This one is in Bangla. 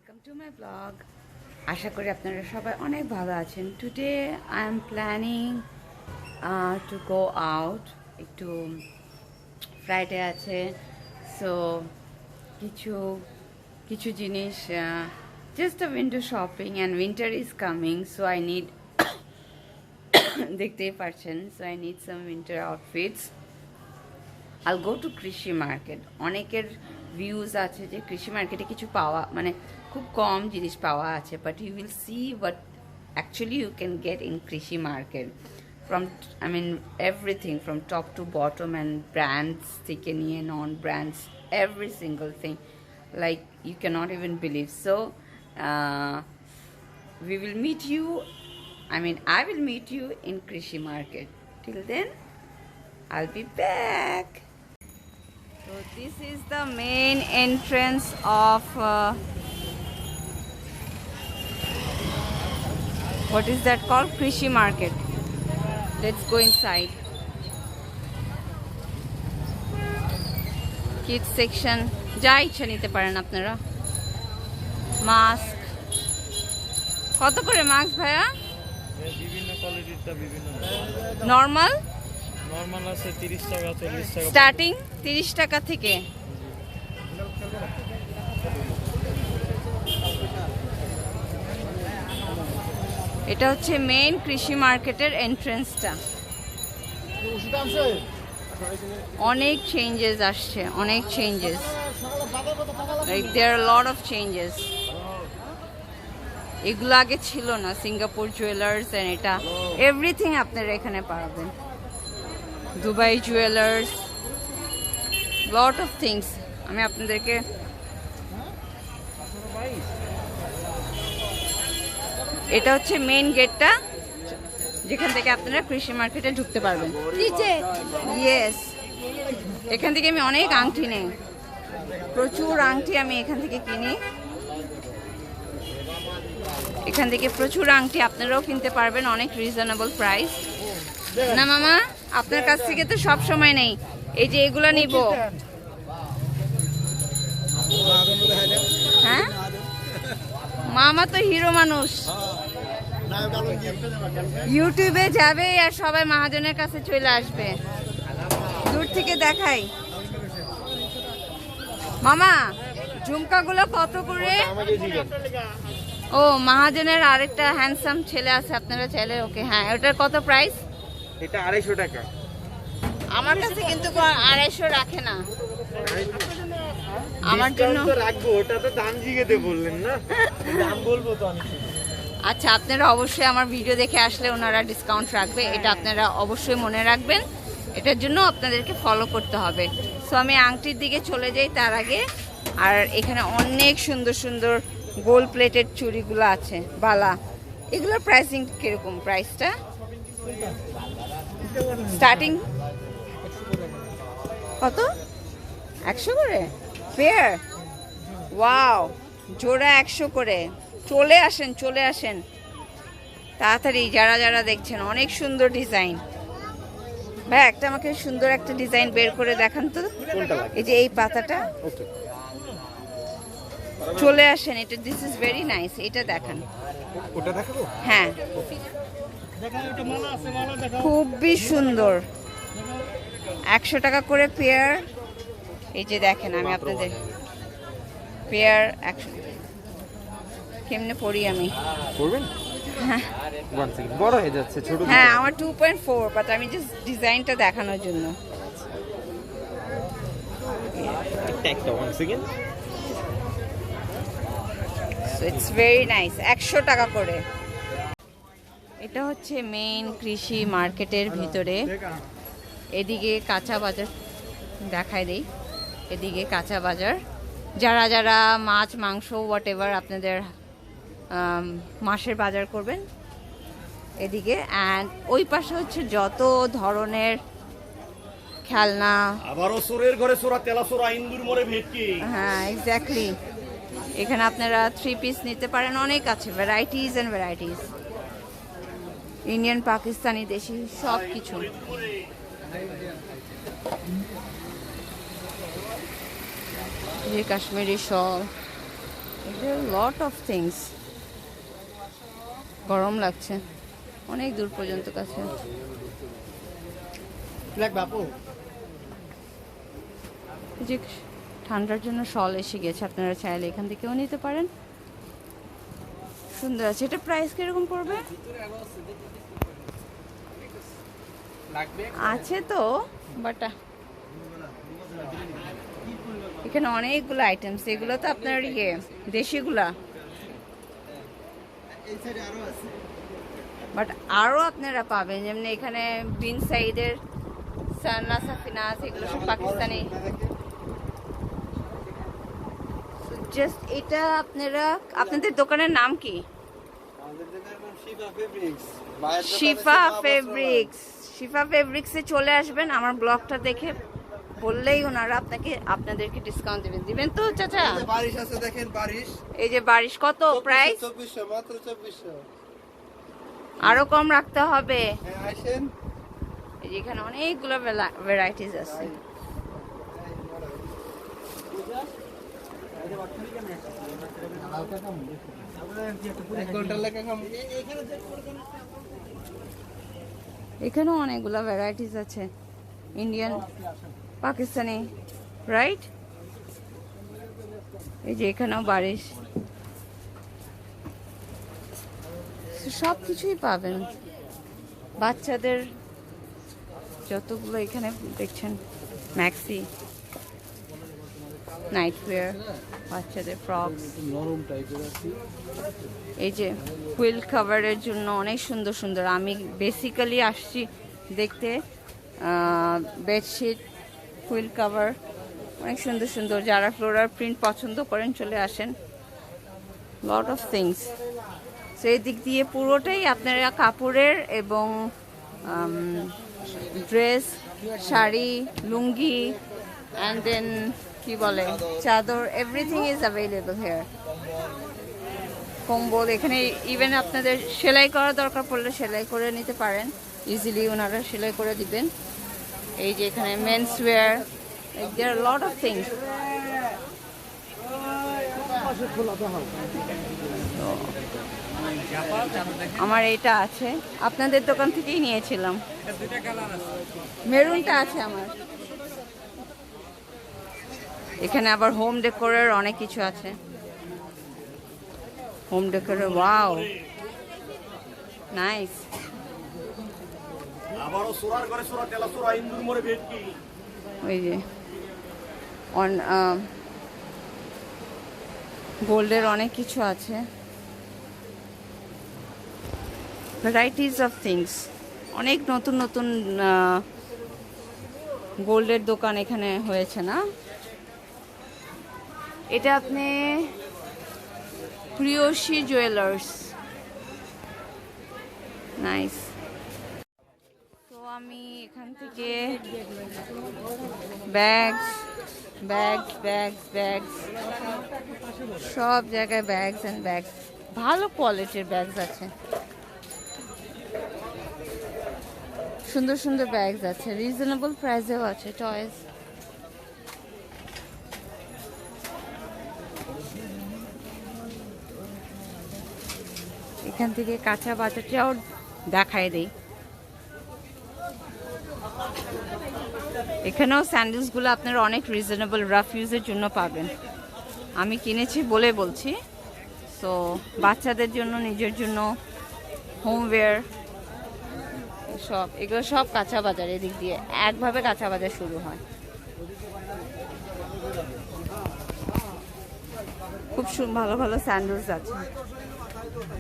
Welcome to my blog. আশা করি আপনারা সবাই অনেক ভালো আছেন। Today I am planning to go out. একটু ফ্রাইডে আছে, সো কিছু কিছু জিনিস just a window shopping and winter is coming, so I need দেখতেই পারছেন, so I need some winter outfits. I'll go to Krishi market. অনেকের ভিউজ আছে যে কৃষি মার্কেটে কিছু পাওয়া মানে খুব কম জিনিস পাওয়া আছে, but you will see what actually you can get in Krishi market from I mean everything from top to bottom, and brands থেকে নিয়ে non brands, every single thing, like you can't even believe. So we will meet you, I will meet you in Krishi Market. Till then, I'll be back. So this is the main entrance of what is that called? Krishi Market. Let's go inside. Kids section. যা ইচ্ছা নিতে পারেন আপনারা। মাস্ক কত করে মাস্ক ভাইয়া? বিভিন্ন কোয়ালিটিরটা বিভিন্ন। নরমাল আছে 30 টাকা 40 টাকা স্টার্টিং 30 টাকা থেকে। এটা হচ্ছে মেইন কৃষি মার্কেটের এন্ট্রান্সটা। অনেক চেঞ্জেস আসছে, অনেক changes, like there are lot of changes. এগুলো আগে ছিল না, সিঙ্গাপুর জুয়েলার্স এন্ড এটা এভরিথিং আপনারা এখানে পাবেন। Dubai jewellers, lot of things. আমি আপনাদেরকে এটা হচ্ছে মেইন গেটটা, যেখান থেকে আপনারা কৃষি মার্কেটে ঢুকতে পারবেন। ইয়েস, এখান থেকে আমি অনেক আংটি নেই, প্রচুর আংটি আমি এখান থেকে কিনি। এখান থেকে প্রচুর আংটি আপনারাও কিনতে পারবেন, অনেক রিজনেবল প্রাইস। না মামা, আপনার কাছ থেকে তো সব সময় নেই। এই যে এগুলো নিব। হ্যাঁ, মামা তো হিরো মানুষ, ইউটিউবে যাবে আর সবাই মহাজনের কাছে চলে আসবে। দূর থেকে দেখাই। মামা, ঝুমকাগুলো কত করে? ও, মহাজনের আরেকটা হ্যান্ডসাম ছেলে আছে, আপনারা চাইলে ওকে। হ্যাঁ, ওটার কত প্রাইস? এটা 250 টাকা। আমার কাছে কিন্তু 250 রাখে না। আমার জন্য রাখবো, ওটা তো দাম জিজ্ঞেতে বললেন না, দাম বলবো তো আমি। আচ্ছা, আপনারা অবশ্যই আমার ভিডিও দেখে আসলে ওনারা ডিসকাউন্ট রাখবে, এটা আপনারা অবশ্যই মনে রাখবেন। এটার জন্য আপনাদেরকে ফলো করতে হবে। সো আমি আংটির দিকে চলে যাই তার আগে। আর এখানে অনেক সুন্দর সুন্দর গোল্ড প্লেটেড চুড়িগুলো আছে, বালা। এগুলোর প্রাইসিং কিরকম? প্রাইসটা স্টার্টিং কত? 100 করে পেয়ার? ওয়াও, জোড়া 100 করে। চলে আসেন, চলে আসেন তাড়াতাড়ি, যারা যারা দেখছেন। অনেক সুন্দর ডিজাইন। ভাই, একটা আমাকে সুন্দর একটা ডিজাইন বের করে দেখান তো। এই যে এই পাতাটা, চলে আসেন। এটা দিস ইজ ভেরি নাইস, এটা দেখান। ওটা দেখাবো? হ্যাঁ, খুবই সুন্দর। 100 টাকা করে পেয়ার। এই যে দেখেন, আমি আপনাদের পেয়ার 100। কেমনে পড়ি আমি? করবেন? হ্যাঁ, বড় হয়ে যাচ্ছে, ছোট। হ্যাঁ, আমার 2.4, বাট আমি জাস্ট ডিজাইনটা দেখানোর জন্য। একটা 1 second. So it's very nice. 100 টাকা করে। এটা হচ্ছে মেইন কৃষি মার্কেটের ভিতরে। এদিকে কাঁচা বাজার দেখায় দেই। এদিকে কাঁচা বাজার, যারা যারা মাছ মাংস হোয়াট এভার আপনাদের মাসের বাজার করবেন এদিকে। অ্যান্ড ওই পাশে হচ্ছে যত ধরনের খেলনা। আবারও সোরের ঘরে সোরা, তেলা সোরা, ইন্দুর মোড়ে ভেটকি। হ্যাঁ, এক্স্যাক্টলি। এখানে আপনারা 3 পিস নিতে পারেন, অনেক আছে, varieties and varieties. Indian, Pakistani, দেশি সব কিছু। যে কাশ্মীরি শল, লট অফ থিংস। গরম লাগছে, অনেক দূর পর্যন্ত কাছে। এই যে ঠান্ডার জন্য শল এসে গেছে, আপনারা চাইলে এখান থেকেও নিতে পারেন। সুন্দর আছে। এটা প্রাইস কিরকম পড়বে? আছে তো, বাট এখানে অনেকগুলো আইটেমস। এগুলো তো আপনার দেশিগুলা, বাট আরো আপনারা পাবেন। যেমন এখানে বিন সাইদের সানা সাফিনাস, এগুলো সব পাকিস্তানি। জাস্ট এটা আপনারা, আপনাদের দোকানের নাম কি? শিফা ফেব্রিক্স। শিফা ফেব্রিক্সে চলে আসবেন। আমার ব্লগটা দেখে বললেই ওনারা আপনাদেরকে ডিসকাউন্ট দিবেন তো চাচা? বারিশ আছে, দেখেন বারিশ। এই যে বারিশ, কত প্রাইস? 2400, মাত্র 2400। আরো কম রাখতে হবে। হ্যাঁ, আসেন। এই যে এখানে অনেকগুলো ভ্যারাইটিস আছে। এখানেও অনেকগুলো ভ্যারাইটিস আছে, ইন্ডিয়ান, পাকিস্তানি, রাইট? এই যে এখানেও বারিশ, সব কিছুই পাবেন। বাচ্চাদের যতগুলো এখানে দেখছেন, ম্যাক্সি, নাইটওয়্যার, বাচ্চাদের ফ্রকস, এই যে হুইল কাভারের জন্য অনেক সুন্দর সুন্দর। আমি বেসিক্যালি আসছি দেখতে বেডশিট, হুইল কাভার, অনেক সুন্দর সুন্দর। যারা ফ্লোরাল প্রিন্ট পছন্দ করেন চলে আসেন। Lot of things. সেই দিক দিয়ে পুরোটাই আপনারা কাপড়ের এবং dress, sari, lungi, and then কি বলে চাদর, এভরিথিং ইজ অ্যাভেলেবল হেয়ার। কম্বল, এখানে ইভেন আপনাদের সেলাই করা দরকার পড়লে সেলাই করে নিতে পারেন, ইজিলি ওনারা সেলাই করে দিবেন। এই যে এখানে men's wear, there are lot of things. আমার এইটা আছে, আপনাদের দোকান থেকেই নিয়েছিলাম। মেরুনটা আছে আমার। এখানে আবার হোম ডেকোরের অনেক কিছু আছে। হোম ডেকোরের, ওয়াও, নাইস। ওই যে গোল্ডের অনেক কিছু আছে, ভ্যারাইটিস অফ থিংস। অনেক নতুন নতুন গোল্ডের দোকান এখানে হয়েছে না? এটা আপনি প্রিয়সী জুয়েলার্স, নাইস। তো আমি এখান থেকে ব্যাগস ব্যাগস ব্যাগস ব্যাগস, সব জায়গায় ব্যাগস অ্যান্ড ব্যাগস, ভালো কোয়ালিটির ব্যাগস আছে, সুন্দর সুন্দর ব্যাগস আছে, রিজনেবল প্রাইসেও আছে। টয়েস, এখান থেকে কাঁচা বাজারটাও দেখায় দেই। এখানেও স্যান্ডেলসগুলো আপনারা অনেক রিজনেবল রাফ ইউজের জন্য পাবেন। আমি কিনেছি বলে বলছি। সো বাচ্চাদের জন্য, নিজের জন্য, হোমওয়্যার, সব এগুলো সব কাঁচা বাজার। এদিক দিয়ে একভাবে কাঁচা বাজার শুরু হয়। খুব ভালো ভালো স্যান্ডেলস আছে।